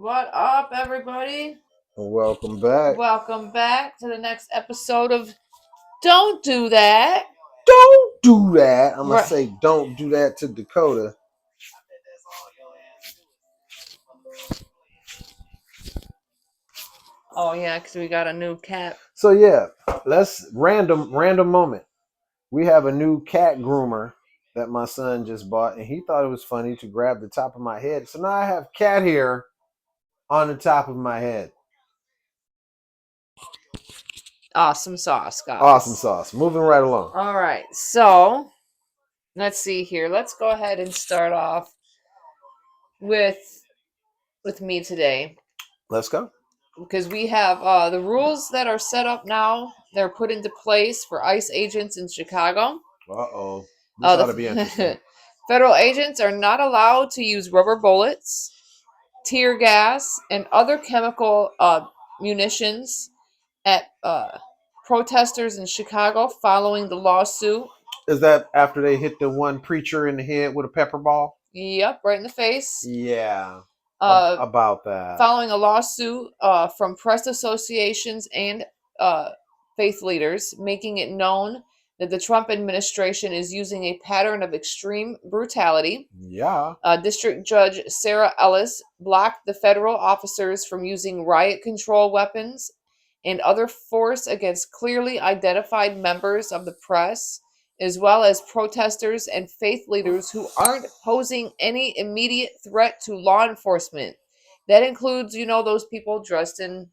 What up, everybody? Welcome back. Welcome back to the next episode of Don't Do That. Don't do that. I'm going to Right. say don't do that to Dakota. Oh, yeah, because we got a new cat. So, yeah, let's random moment. We have a new cat groomer that my son just bought, and he thought it was funny to grab the top of my head. So now I have cat hair on the top of my head. Awesome sauce, guys. Awesome sauce. Moving right along. All right, so let's see here. Let's go ahead and start off with me today. Let's go. Because we have the rules that are set up now. They're put into place for ICE agents in Chicago. Uh-oh. This ought to be interesting. Federal agents are not allowed to use rubber bullets, tear gas, and other chemical munitions at protesters in Chicago following the lawsuit. Is that after they hit the one preacher in the head with a pepper ball? Yep, right in the face. Yeah. Uh, about that. Following a lawsuit from press associations and faith leaders, making it known that the Trump administration is using a pattern of extreme brutality. Yeah. District Judge Sarah Ellis blocked the federal officers from using riot control weapons and other force against clearly identified members of the press, as well as protesters and faith leaders who aren't posing any immediate threat to law enforcement. That includes, those people dressed in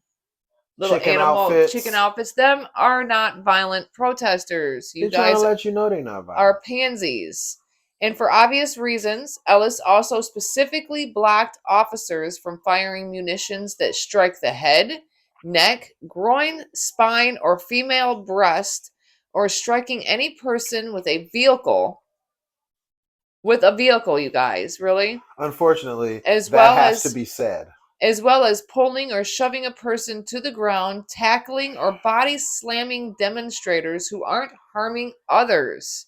little chicken outfits. Them are not violent protesters. You They're trying guys to let you know they're not violent. Are pansies. And for obvious reasons, Ellis also specifically blocked officers from firing munitions that strike the head, neck, groin, spine, or female breast, or striking any person with a vehicle. With a vehicle, you guys, really? Unfortunately, as that has to be said. As well as pulling or shoving a person to the ground, tackling or body slamming demonstrators who aren't harming others.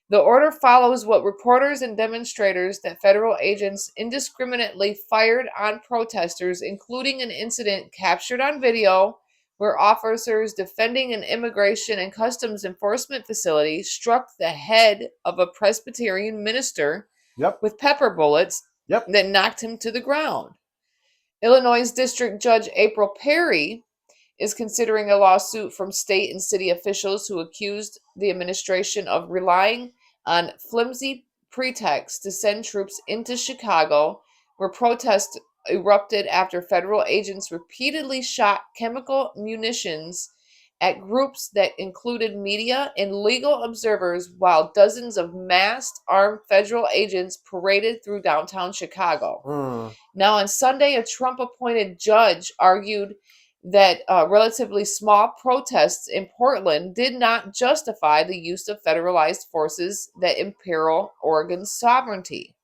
The order follows what reporters and demonstrators that federal agents indiscriminately fired on protesters, including an incident captured on video where officers defending an immigration and customs enforcement facility struck the head of a Presbyterian minister with pepper bullets that knocked him to the ground. Illinois District Judge April Perry is considering a lawsuit from state and city officials who accused the administration of relying on flimsy pretexts to send troops into Chicago, where protests erupted after federal agents repeatedly shot chemical munitions at groups that included media and legal observers, while dozens of masked armed federal agents paraded through downtown Chicago. Now, on Sunday, a Trump appointed judge argued that relatively small protests in Portland did not justify the use of federalized forces that imperil Oregon's sovereignty.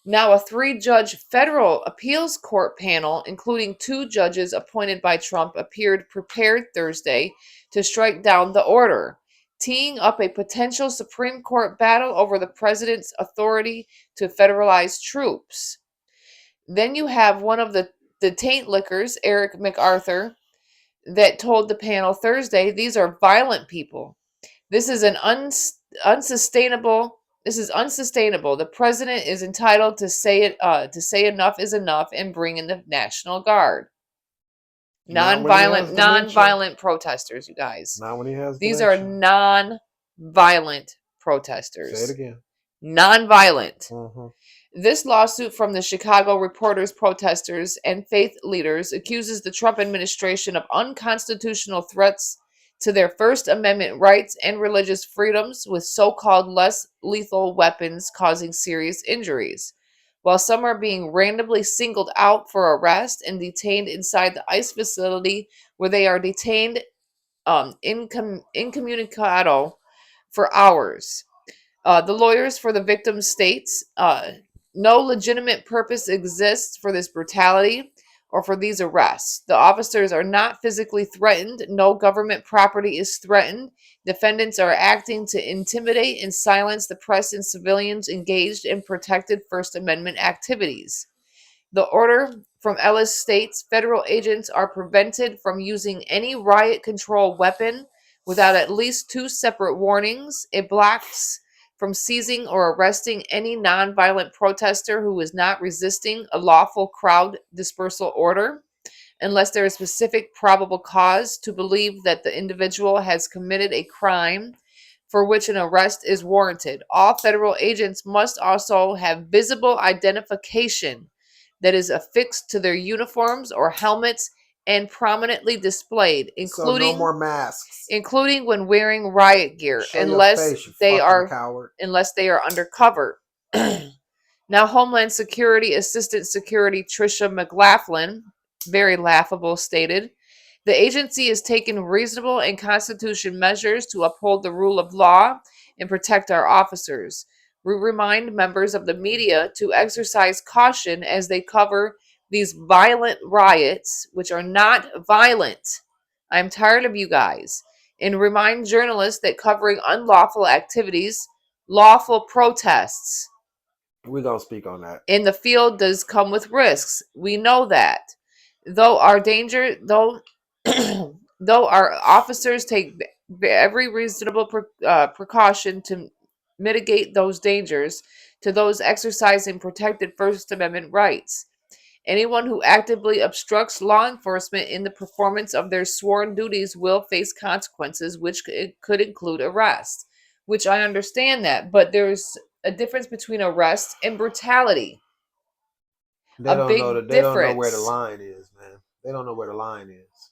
Now, a 3-judge federal appeals court panel, including 2 judges appointed by Trump, appeared prepared Thursday to strike down the order, teeing up a potential Supreme Court battle over the president's authority to federalize troops. Then you have one of the taint lickers, Eric MacArthur, that told the panel Thursday, these are violent people. This is unsustainable. This is unsustainable. The president is entitled to say enough is enough and bring in the National Guard. Non-violent protesters, you guys. Not when he has These are non-violent protesters. Say it again. Non-violent. This lawsuit from the Chicago reporters, protesters, and faith leaders accuses the Trump administration of unconstitutional threats to their First Amendment rights and religious freedoms with so-called less lethal weapons causing serious injuries. While some are being randomly singled out for arrest and detained inside the ICE facility where they are detained incommunicado for hours. The lawyers for the victims states no legitimate purpose exists for this brutality or for these arrests. The officers are not physically threatened. No government property is threatened. Defendants are acting to intimidate and silence the press and civilians engaged in protected First Amendment activities. The order from Ellis states federal agents are prevented from using any riot control weapon without at least 2 separate warnings. It blocks from seizing or arresting any nonviolent protester who is not resisting a lawful crowd dispersal order unless there is specific probable cause to believe that the individual has committed a crime for which an arrest is warranted. All federal agents must also have visible identification that is affixed to their uniforms or helmets and prominently displayed, So no more masks. including when wearing riot gear, Show your face, you fucking coward. unless they are undercover. Now, Homeland Security Assistant Secretary Tricia McLaughlin, very laughable, stated, the agency has taken reasonable and constitutional measures to uphold the rule of law and protect our officers. We remind members of the media to exercise caution as they cover these violent riots, which are not violent. I'm tired of you guys. And remind journalists that covering unlawful activities, lawful protests, We're going to speak on that. in the field does come with risks. We know that. Though our danger, though, though our officers take every reasonable precaution to mitigate those dangers to those exercising protected First Amendment rights. Anyone who actively obstructs law enforcement in the performance of their sworn duties will face consequences, which could include arrest. Which I understand that, but there's a difference between arrest and brutality. They don't know where the line is, man. They don't know where the line is.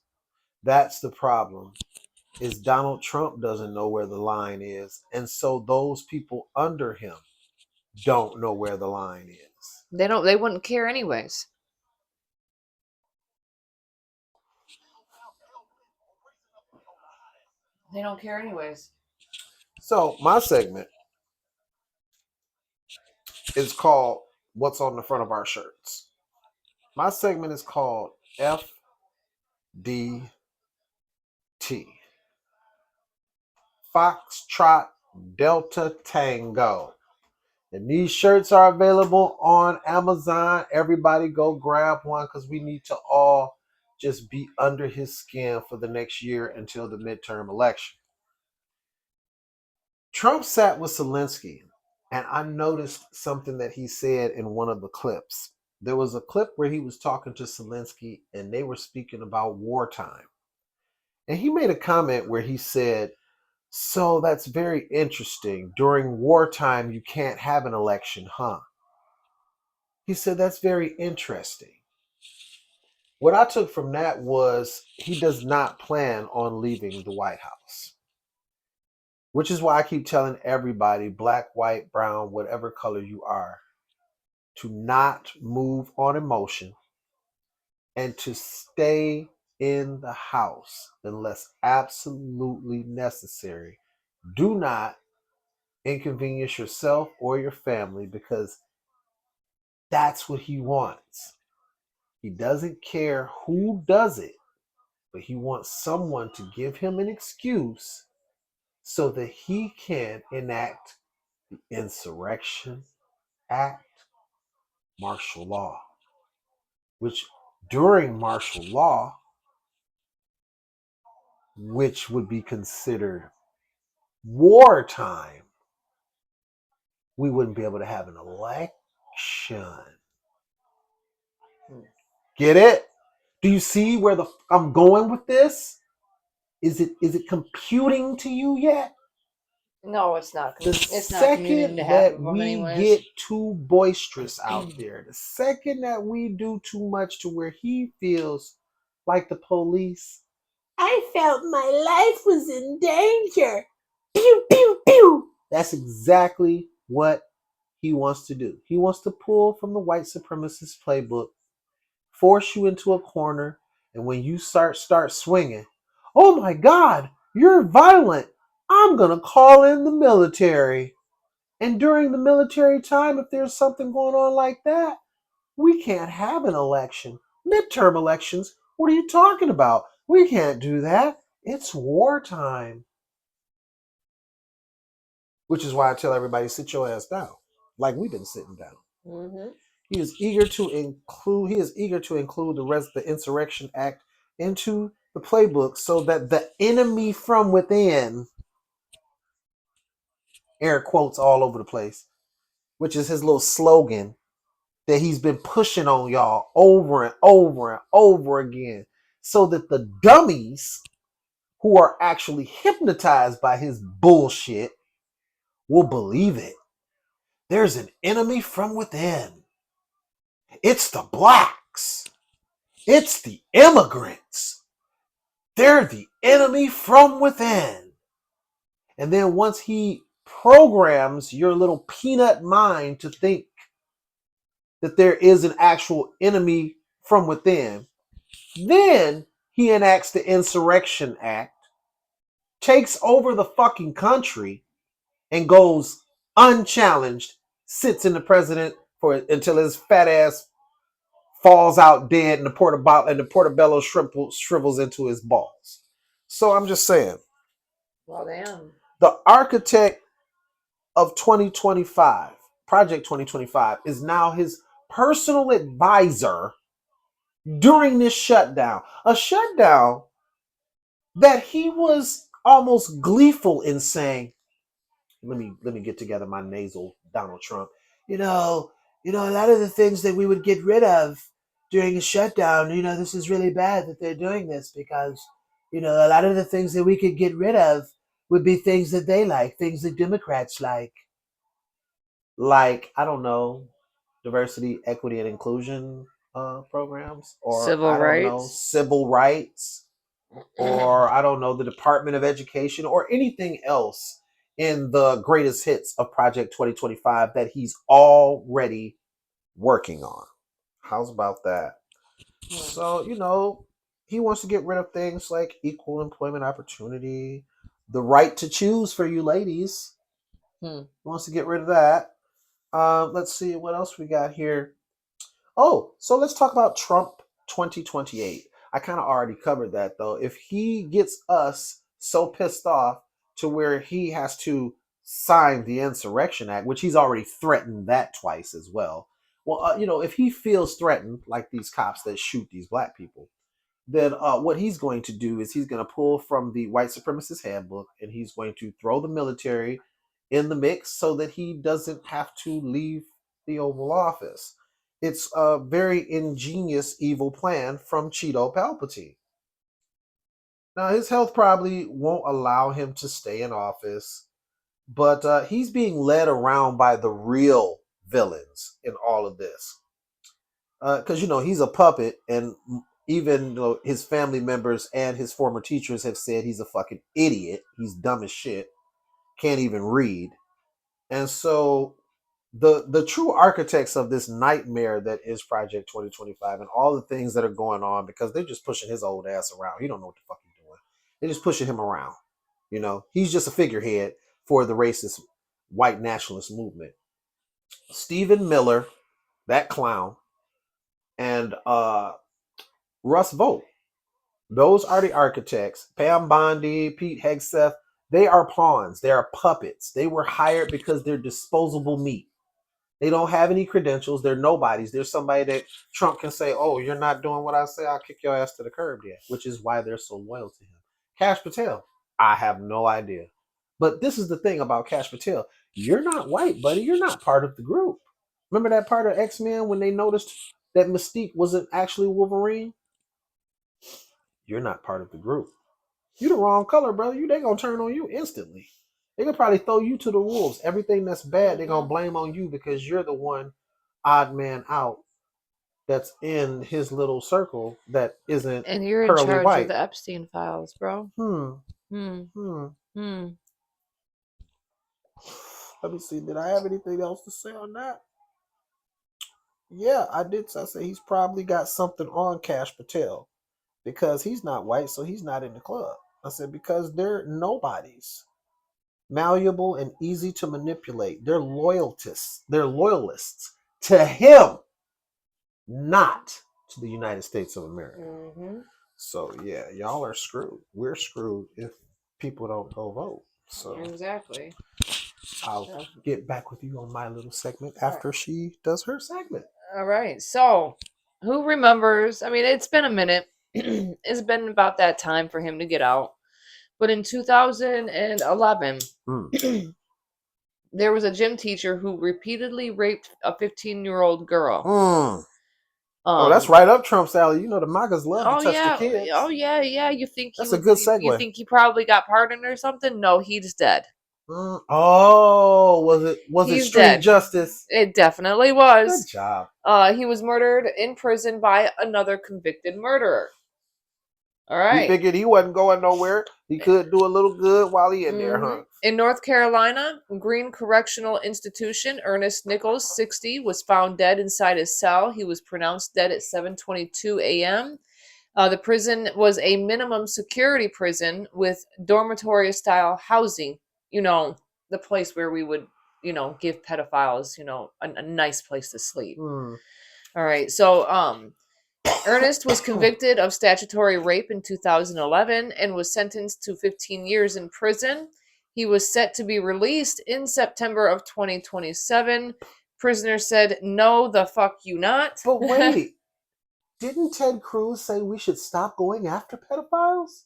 That's the problem. Is Donald Trump doesn't know where the line is, and so those people under him don't know where the line is. They wouldn't care anyways. They don't care anyways. So my segment is called What's on the Front of Our Shirts. My segment is called FDT. Foxtrot Delta Tango. And these shirts are available on Amazon. Everybody go grab one because we need to all just be under his skin for the next year until the midterm election. Trump sat with Zelensky, and I noticed something that he said in one of the clips. There was a clip where he was talking to Zelensky, and they were speaking about wartime. And he made a comment where he said, so that's very interesting. During wartime, you can't have an election, huh? He said, that's very interesting. What I took from that was he does not plan on leaving the White House, which is why I keep telling everybody, black, white, brown, whatever color you are, to not move on emotion and to stay in the house unless absolutely necessary. Do not inconvenience yourself or your family because that's what he wants. He doesn't care who does it, but he wants someone to give him an excuse so that he can enact the Insurrection Act, martial law, which during martial law, which would be considered wartime, we wouldn't be able to have an election. Get it? Do you see where I'm going with this? Is it computing to you yet? No, it's not. The second that we get too boisterous out there, the second that we do too much to where he feels like the police, I felt my life was in danger. Pew, pew, pew. That's exactly what he wants to do. He wants to pull from the white supremacist playbook, force you into a corner, and when you start swinging, oh my God, you're violent. I'm going to call in the military. And during the military time, if there's something going on like that, we can't have an election. Midterm elections? What are you talking about? We can't do that. It's wartime. Which is why I tell everybody, sit your ass down. Like we've been sitting down. Mm-hmm. He is eager to include. He is eager to include the Insurrection Act into the playbook so that the enemy from within, air quotes all over the place, which is his little slogan that he's been pushing on y'all over and over and over again, so that the dummies who are actually hypnotized by his bullshit will believe it. There's an enemy from within. It's the blacks. It's the immigrants. They're the enemy from within. And then once he programs your little peanut mind to think that there is an actual enemy from within, then he enacts the Insurrection Act, takes over the fucking country, and goes unchallenged, sits in the president for until his fat ass falls out dead and the portobello shrivels into his balls. So I'm just saying, Well, damn. the architect of 2025, Project 2025, is now his personal advisor during this shutdown. A shutdown that he was almost gleeful in saying, let me get together my nasal Donald Trump. You know, a lot of the things that we would get rid of during a shutdown, this is really bad that they're doing this because, a lot of the things that we could get rid of would be things that they like, things that Democrats like. Like, I don't know, diversity, equity, and inclusion programs, or Civil I don't know, rights. civil rights, or I don't know, the Department of Education, or anything else in the greatest hits of Project 2025 that he's already working on. How's about that? So, he wants to get rid of things like equal employment opportunity, the right to choose for you ladies. He wants to get rid of that. Let's see what else we got here. Oh, so let's talk about Trump 2028. I kind of already covered that though. If he gets us so pissed off to where he has to sign the Insurrection Act, which he's already threatened that twice as well. Well, if he feels threatened, like these cops that shoot these black people, then what he's going to do is he's going to pull from the white supremacist handbook and he's going to throw the military in the mix so that he doesn't have to leave the Oval Office. It's a very ingenious evil plan from Cheeto Palpatine. Now, his health probably won't allow him to stay in office, but he's being led around by the real villains in all of this. Because, he's a puppet, and even though his family members and his former teachers have said he's a fucking idiot, he's dumb as shit, can't even read. And so the true architects of this nightmare that is Project 2025 and all the things that are going on, because they're just pushing his old ass around. He don't know what the fuck he's doing. They're just pushing him around. He's just a figurehead for the racist white nationalist movement. Stephen Miller, that clown, and Russ Vogt. Those are the architects. Pam Bondi, Pete Hegseth, they are pawns. They are puppets. They were hired because they're disposable meat. They don't have any credentials. They're nobodies. They're somebody that Trump can say, oh, you're not doing what I say, I'll kick your ass to the curb yet, which is why they're so loyal to him. Cash Patel, I have no idea. But this is the thing about Cash Patel. You're not white, buddy. You're not part of the group. Remember that part of X-Men when they noticed that Mystique wasn't actually Wolverine? You're not part of the group. You the wrong color, brother. They gonna turn on you instantly. They could probably throw you to the wolves. Everything that's bad, they're gonna blame on you because you're the one odd man out that's in his little circle that isn't And you're in pearly charge of white. the Epstein files, bro. Hmm. Hmm. Hmm. Hmm. Let me see. Did I have anything else to say on that? Yeah, I did. I say he's probably got something on Cash Patel because he's not white, so he's not in the club. I said because they're nobodies, malleable and easy to manipulate. They're loyalists. They're loyalists to him, not to the United States of America. Mm-hmm. So yeah, y'all are screwed. We're screwed if people don't go vote. So Exactly. I'll get back with you on my little segment after she does her segment. All right. So, who remembers? I mean, it's been a minute. It's been about that time for him to get out. But in 2011, Hmm. there was a gym teacher who repeatedly raped a 15-year-old girl. Hmm. Oh, that's Um. right up Trump's alley. You know the MAGAs love to Oh touch the yeah. Oh kids. yeah. Yeah. You think he That's a was? good You segue. think he probably got pardoned or something? No, he's dead. Oh, was it He's street dead. justice? It definitely Good was. job. He was murdered in prison by another convicted murderer. All He right. figured he wasn't going nowhere. He could do a little good while he in there, huh? In North Carolina, Green Correctional Institution, Ernest Nichols, 60, was found dead inside his cell. He was pronounced dead at 7:22 a.m. The prison was a minimum security prison with dormitory-style housing. You know, the place where we would, give pedophiles, a nice place to sleep. Hmm. All right. So, Ernest was convicted of statutory rape in 2011 and was sentenced to 15 years in prison. He was set to be released in September of 2027. Prisoner said, "No, the fuck you not." But wait, didn't Ted Cruz say we should stop going after pedophiles?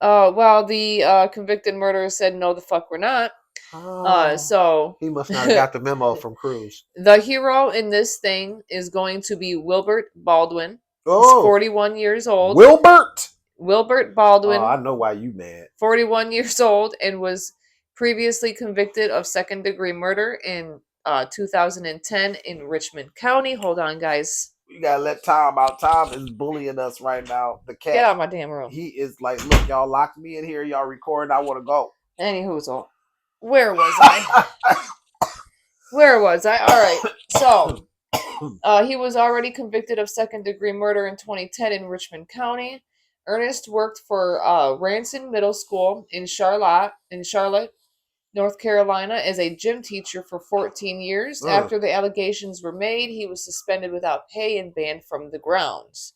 Well, the convicted murderer said, "No, the fuck we're not." Oh, So he must not have got the memo from Cruz. the hero in this thing is going to be Wilbert Baldwin. He's Oh, 41 years old. Wilbert. Wilbert Oh, I Baldwin, know why you mad. 41 years old, and was previously convicted of second-degree murder in 2010 in Richmond County. Hold on, guys. You gotta let Tom out. Tom is bullying us right now. The cat. Get out of my damn room. He is like, look, y'all locked me in here. Y'all recording. I want to go. Anywho, where was I? Where was I? All right. So, he was already convicted of second-degree murder in 2010 in Richmond County. Ernest worked for Ranson Middle School in Charlotte, North Carolina, as a gym teacher for 14 years. After the allegations were made, he was suspended without pay and banned from the grounds.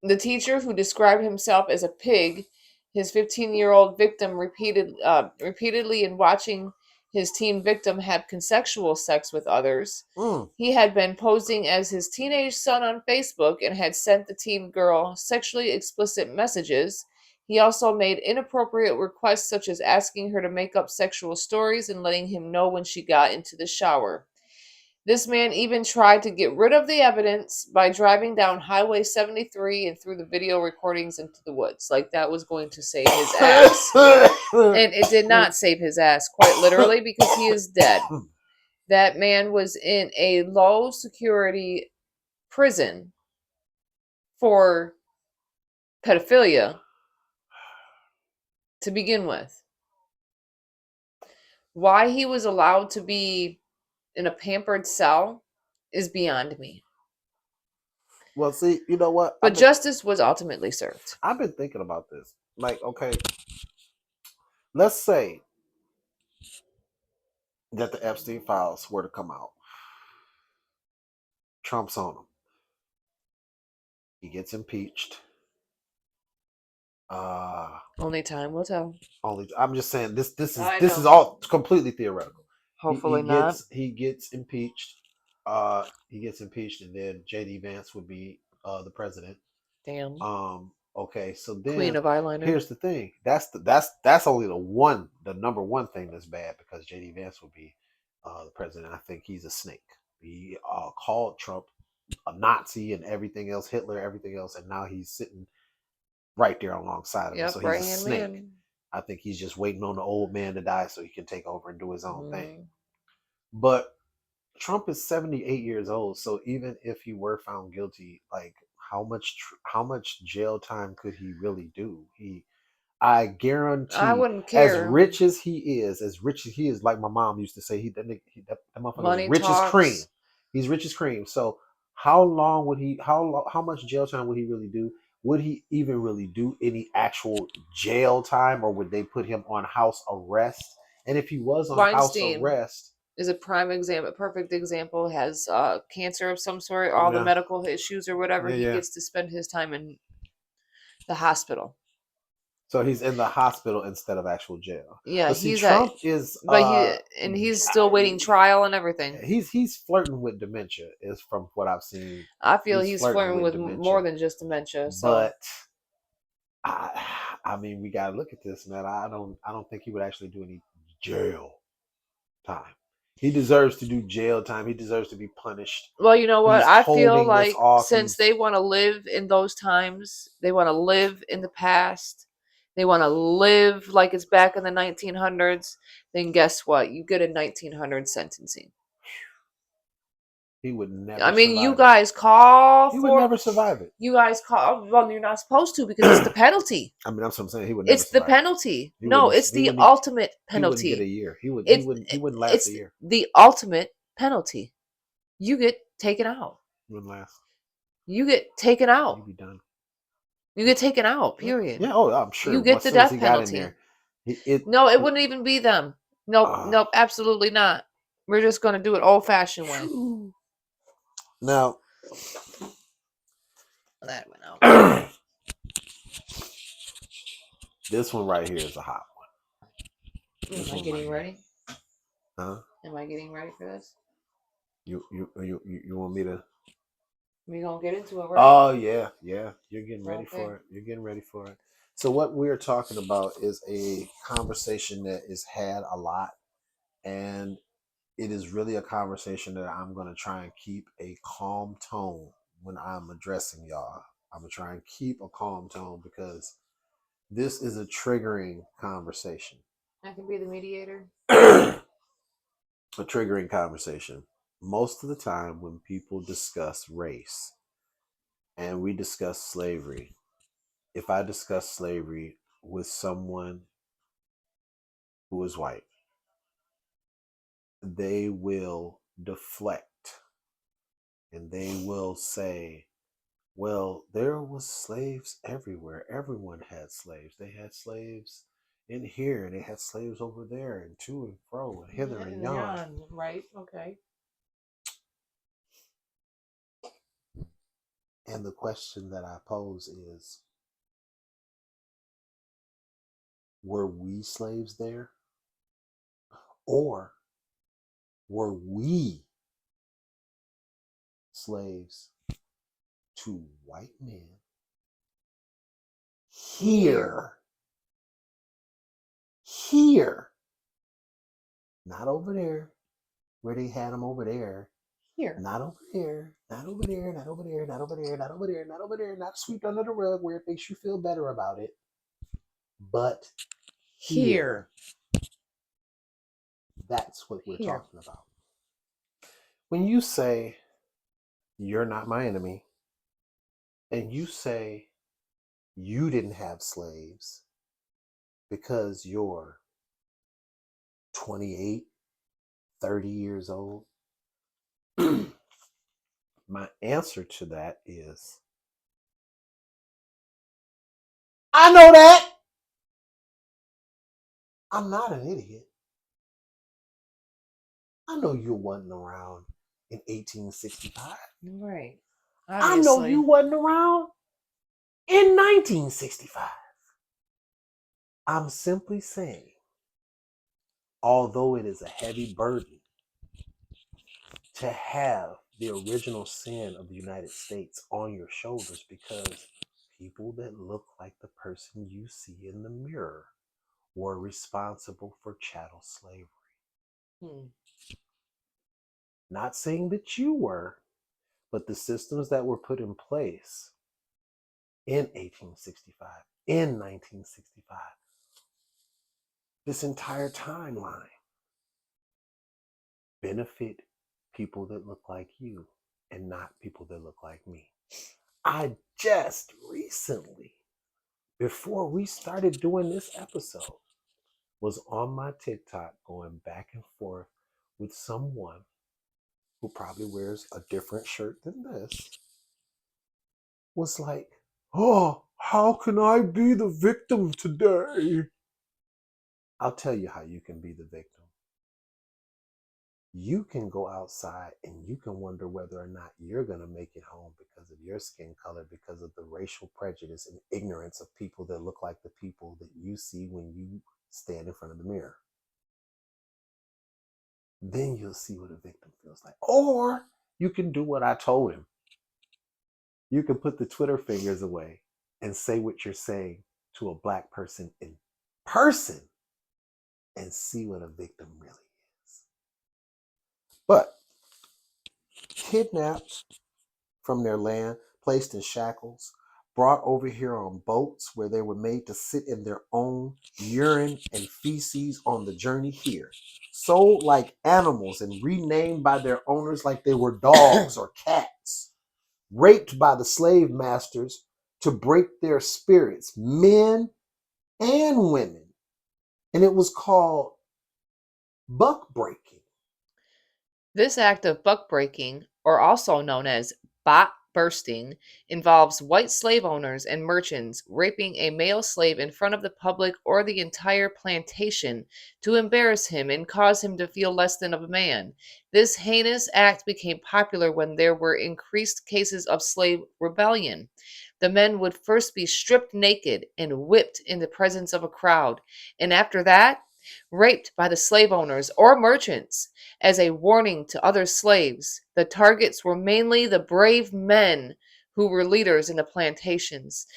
The teacher, who described himself as a pig, his 15-year-old victim repeatedly in watching his teen victim have consensual sex with others. He had been posing as his teenage son on Facebook and had sent the teen girl sexually explicit messages. He also made inappropriate requests, such as asking her to make up sexual stories and letting him know when she got into the shower. This man even tried to get rid of the evidence by driving down Highway 73 and threw the video recordings into the woods. Like that was going to save his ass. And it did not save his ass, quite literally, because he is dead. That man was in a low security prison for pedophilia to begin with. Why he was allowed to be in a pampered cell is beyond me. Well, see, you know what? But justice was ultimately served. I've been thinking about this. Like, okay, let's say that the Epstein files were to come out. Trump's on him. He gets impeached. Only time will tell. I'm just saying this I is know. all completely theoretical. Hopefully not. He gets impeached. He gets impeached, and then JD Vance would be the president. Damn. Okay, so then Queen of eyeliner. here's the thing. That's only the number one thing that's bad, because JD Vance would be the president. I think he's a snake. He called Trump a Nazi and everything else, Hitler, everything else, and now he's sitting right there alongside of him. So he's a snake. Man. I think he's just waiting on the old man to die so he can take over and do his own thing. But Trump is 78 years old, so even if he were found guilty, like how much jail time could he really do? I guarantee, I wouldn't care. As rich as he is, like my mom used to say, that motherfucker is rich as cream. He's rich as cream. So how much jail time would he really do? Would he even really do any actual jail time, or would they put him on house arrest? And if he was on Weinstein house arrest, is a prime example, a perfect example, has cancer of some sort, all the medical issues or whatever. He gets to spend his time in the hospital. So he's in the hospital instead of actual jail. Yeah, But see, he's at, Trump is but he's still waiting trial and everything. he's flirting with dementia, is from what I've seen. I feel he's flirting with dementia. more than just dementia. So, But I mean, we gotta look at this, man. I don't think he would actually do any jail time. He deserves to do jail time. He deserves to be punished. well, you know what? He's I feel holding this like off. since they want to live in those times, they want to live in the past. They want to live like it's back in the 1900s. Then guess what? You get a 1900 sentencing. He would never. I mean, you survive guys call it. He for. would never survive it. You guys call. Well, you're not supposed to because it's the penalty. I mean, that's what I'm saying. He would never. It's the survive it. penalty. He No, wouldn't- it's he the wouldn't- ultimate He wouldn't get a penalty. year. He wouldn't last It's a year. the ultimate penalty. You get taken out. He wouldn't last. You get taken out. He'd be done. You get taken out. Period. Yeah. Oh, I'm sure. You get as the soon as death he got in penalty. there, No, it wouldn't even be them. Nope, absolutely not. We're just gonna do it old fashioned way. Now that went out. This one right here is a hot one. Am I getting ready? Huh? Am I getting ready for this? You want me to? We gonna get into it, right? Oh yeah. You're getting ready for it. You're getting ready for it. So what we're talking about is a conversation that is had a lot, and it is really a conversation that I'm going to try and keep a calm tone when I'm addressing y'all. I'm going to try and keep a calm tone because this is a triggering conversation. I can be the mediator. A triggering conversation. Most of the time when people discuss race and we discuss slavery, if I discuss slavery with someone who is white, they will deflect and they will say, well, there was slaves everywhere. Everyone had slaves. They had slaves in here and they had slaves over there and to and fro and hither and yon. Right, okay. And the question that I pose is, were we slaves there? Or were we slaves to white men here? Here. Not over there, where they had them over there. Here. Not over there. Not over there. Not over there. Not over there. Not over there. Not over there. Not swept under the rug where it makes you feel better about it. But here. That's what we're talking about. When you say, you're not my enemy, and you say you didn't have slaves because you're 28, 30 years old, my answer to that is, I know that. I'm not an idiot. I know you wasn't around in 1865. Right. Obviously. I know you wasn't around in 1965. I'm simply saying, although it is a heavy burden to have the original sin of the United States on your shoulders, because people that look like the person you see in the mirror were responsible for chattel slavery. Not saying that you were, but the systems that were put in place in 1865, in 1965, this entire timeline benefit people that look like you and not people that look like me. I just recently, before we started doing this episode, was on my TikTok going back and forth with someone who probably wears a different shirt than this, was like, oh, how can I be the victim today? I'll tell you how you can be the victim. You can go outside and you can wonder whether or not you're going to make it home because of your skin color because of the racial prejudice and ignorance of people that look like the people that you see when you stand in front of the mirror. Then you'll see what a victim feels like. Or you can do what I told him. You can put the Twitter fingers away and say what you're saying to a black person in person and see what a victim really is. But kidnapped from their land, placed in shackles, brought over here on boats where they were made to sit in their own urine and feces on the journey here, sold like animals and renamed by their owners like they were dogs or cats, raped by the slave masters to break their spirits, men and women. And it was called buck breaking. This act of buck breaking, or also known as bot bursting, involves white slave owners and merchants raping a male slave in front of the public or the entire plantation to embarrass him and cause him to feel less than of a man. This heinous act became popular when there were increased cases of slave rebellion. The men would first be stripped naked and whipped in the presence of a crowd, and after that, raped by the slave owners or merchants as a warning to other slaves. The targets were mainly the brave men who were leaders in the plantations.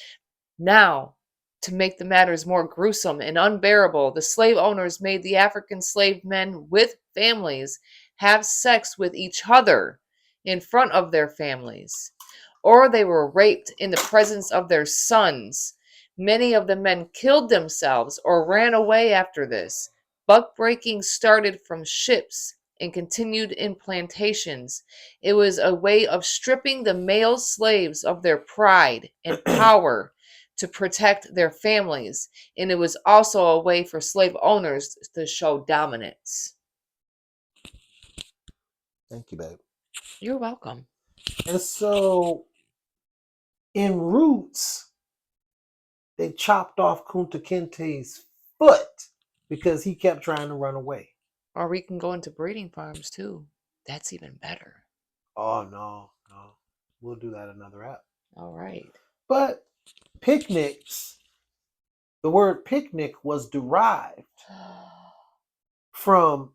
Now, to make the matters more gruesome and unbearable, the slave owners made the African slave men with families have sex with each other in front of their families, or they were raped in the presence of their sons. Many of the men killed themselves or ran away after this. Buck breaking started from ships and continued in plantations. It was a way of stripping the male slaves of their pride and power to protect their families, and it was also a way for slave owners to show dominance. Thank you, babe. You're welcome. And so in Roots, they chopped off Kunta Kinte's foot because he kept trying to run away. Or we can go into breeding farms too. That's even better. Oh, no, no. We'll do that another app. All right. But picnics, the word picnic was derived from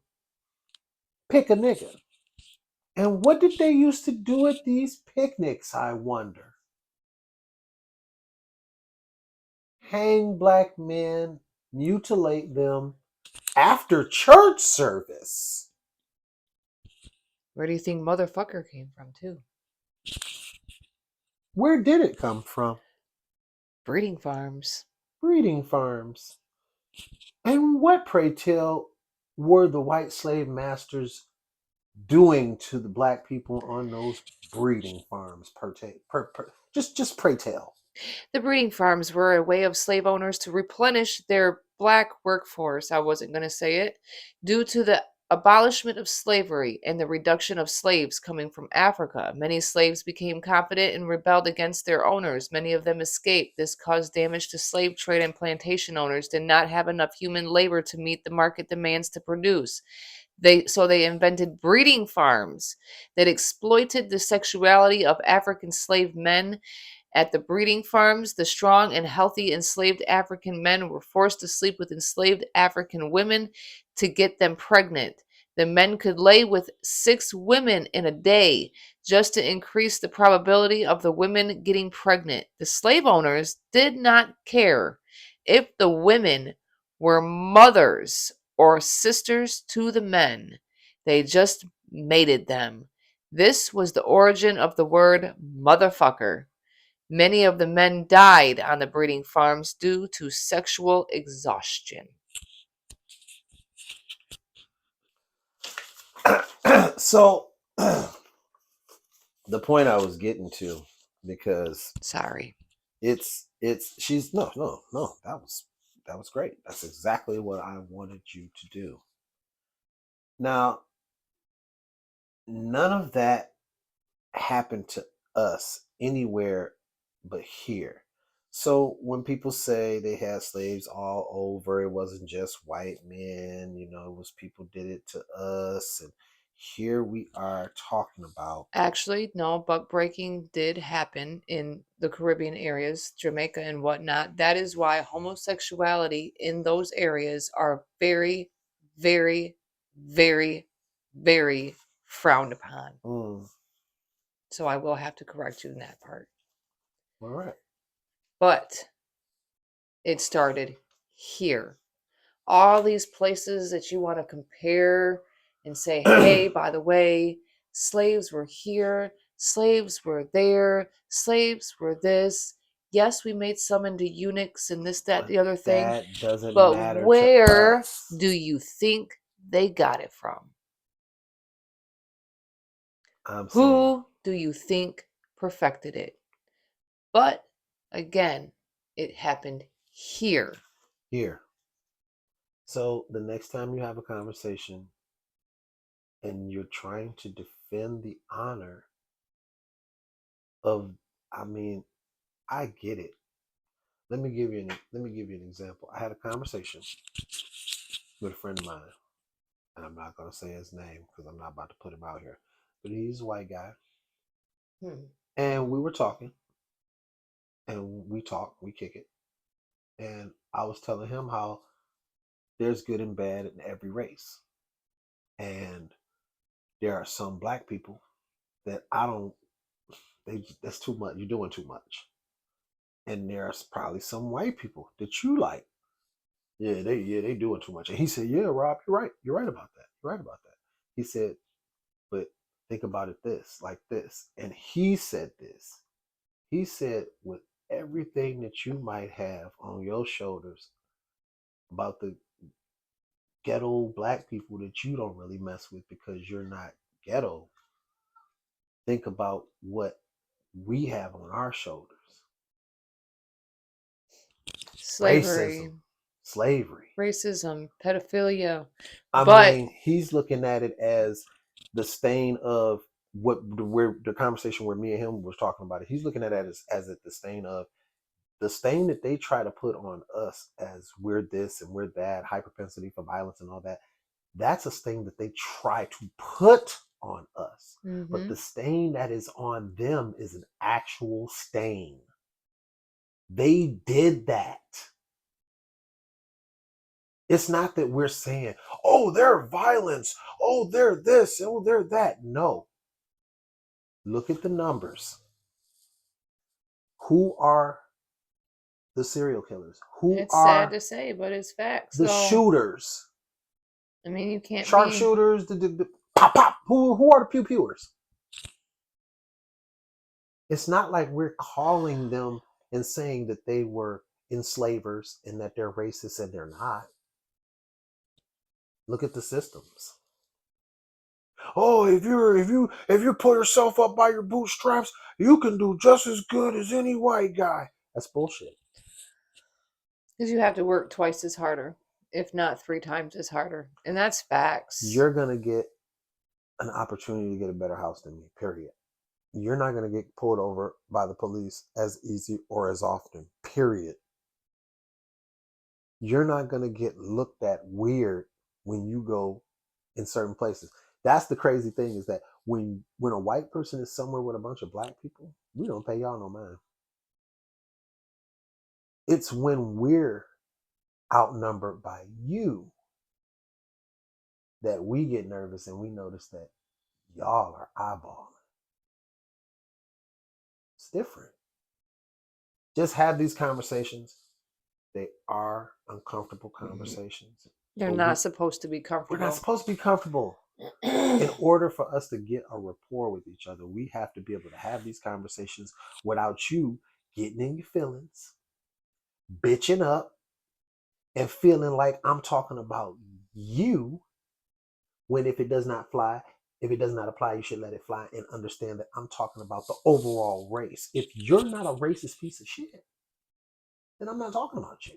pick a nigga. And what did they used to do at these picnics, I wonder? Hang black men, mutilate them after church service. Where do you think motherfucker came from too? Where did it come from? Breeding farms. Breeding farms. And what, pray tell, were the white slave masters doing to the black people on those breeding farms? Just pray tell. The breeding farms were a way of slave owners to replenish their black workforce. I wasn't going to say it. Due to the abolishment of slavery and the reduction of slaves coming from Africa, many slaves became confident and rebelled against their owners. Many of them escaped. This caused damage to slave trade, and plantation owners did not have enough human labor to meet the market demands to produce. They invented breeding farms that exploited the sexuality of African slave men. At the breeding farms, the strong and healthy enslaved African men were forced to sleep with enslaved African women to get them pregnant. The men could lay with 6 women in a day just to increase the probability of the women getting pregnant. The slave owners did not care if the women were mothers or sisters to the men, they just mated them. This was the origin of the word motherfucker. Many of the men died on the breeding farms due to sexual exhaustion. So the point I was getting to, because Sorry. it's she's no, that was great. That's exactly what I wanted you to do. Now, none of that happened to us anywhere but here. So when people say they had slaves all over, it wasn't just white men, it was people did it to us. And Here we are talking about. Actually, no, buck breaking did happen in the Caribbean areas, Jamaica and whatnot. That is why homosexuality in those areas are very, very, very, very frowned upon. So I will have to correct you in that part. All right. But it started here. All these places that you want to compare and say, hey, by the way, slaves were here, slaves were there, slaves were this. Yes, we made some into eunuchs and this, that, But the other thing. that doesn't But matter to where us. do you think they got it from? I'm saying Who do you think perfected it? But again, it happened here. here. So the next time you have a conversation and you're trying to defend the honor of, I mean, I get it. Let me give you an example. I had a conversation with a friend of mine, and I'm not gonna say his name because I'm not about to put him out here. But he's a white guy. And we were talking, and we kick it. And I was telling him how there's good and bad in every race. And there are some black people that I don't, that's too much. You're doing too much. And there's probably some white people that you like. They doing too much. And he said, yeah, Rob, you're right. You're right about that. You're right about that. He said, but think about it like this. And he said this. He said, with everything that you might have on your shoulders about the ghetto black people that you don't really mess with because you're not ghetto, think about what we have on our shoulders. Slavery, Slavery, racism, pedophilia. I But mean, he's looking at it as the stain of where the conversation where me and him was talking about it. He's looking at it as the stain of the stain that they try to put on us as we're this and we're that, hyperpensity for violence and all that. That's a stain that they try to put on us. But the stain that is on them is an actual stain. They did that. It's not that we're saying, oh, they're violence. Oh, they're this. Oh, they're that. No. Look at the numbers. Who are the serial killers? Who it's sad are to say, but it's facts. the So shooters? I mean, you can't be. Sharpshooters, the pop pop. Who are the pew pewers? It's not like we're calling them and saying that they were enslavers and that they're racist and they're not. Look at the systems. Oh, if you pull yourself up by your bootstraps, you can do just as good as any white guy. That's bullshit. Because you have to work twice as harder, if not 3 times as harder. And that's facts. You're gonna get an opportunity to get a better house than me, period. You're not gonna get pulled over by the police as easy or as often, period. You're not gonna get looked at weird when you go in certain places. That's the crazy thing is that when a white person is somewhere with a bunch of black people, we don't pay y'all no mind. It's when we're outnumbered by you that we get nervous and we notice that y'all are eyeballing. It's different. Just have these conversations. They are uncomfortable conversations. They're not supposed to be We're comfortable. not supposed to be comfortable. In order for us to get a rapport with each other, we have to be able to have these conversations without you getting in your feelings, bitching up, and feeling like I'm talking about you when if it does not fly, if it does not apply, you should let it fly and understand that I'm talking about the overall race. If you're not a racist piece of shit, then I'm not talking about you.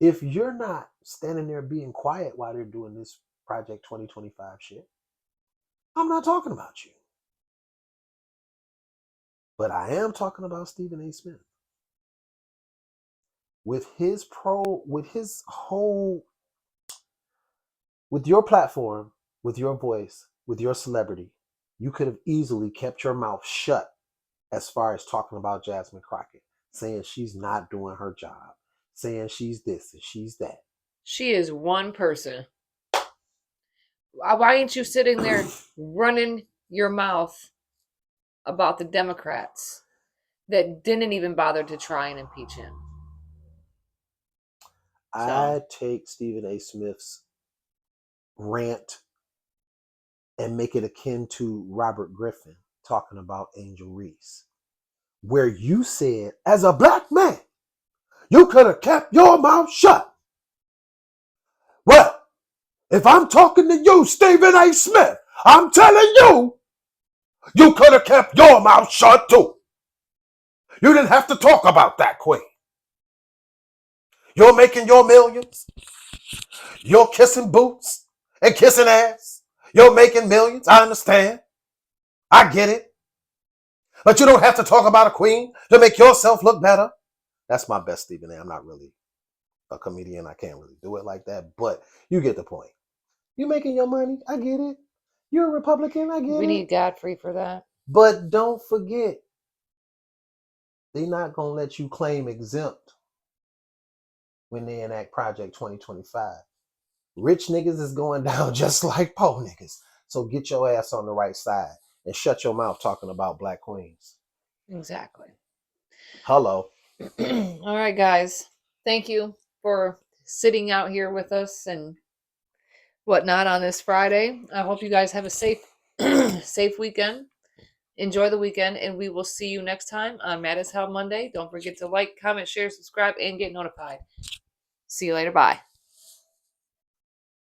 If you're not standing there being quiet while they're doing this Project 2025 shit, I'm not talking about you. But I am talking about Stephen A. Smith. With with your platform, with your voice, with your celebrity, you could have easily kept your mouth shut as far as talking about Jasmine Crockett, saying she's not doing her job, saying she's this and she's that. She is one person. Why ain't you sitting there running your mouth about the Democrats that didn't even bother to try and impeach him? I take Stephen A. Smith's rant and make it akin to Robert Griffin talking about Angel Reese, where you said, as a black man, you could have kept your mouth shut. Well, if I'm talking to you, Stephen A. Smith, I'm telling you, you could have kept your mouth shut too. You didn't have to talk about that, Queen. You're making your millions. You're kissing boots and kissing ass. You're making millions. I understand. I get it. But you don't have to talk about a queen to make yourself look better. That's my best Stephen A. I'm not really a comedian. I can't really do it like that. But you get the point. You making your money. I get it. You're a Republican. I get it. We need Godfrey for that. But don't forget, they're not going to let you claim exempt when they enact Project 2025. Rich niggas is going down just like poor niggas. So get your ass on the right side and shut your mouth talking about black queens. Exactly. Hello. All right, guys. Thank you for sitting out here with us and whatnot on this Friday. I hope you guys have a safe weekend. Enjoy the weekend, and we will see you next time on Mad as Hell Monday. Don't forget to like, comment, share, subscribe, and get notified. See you later. Bye.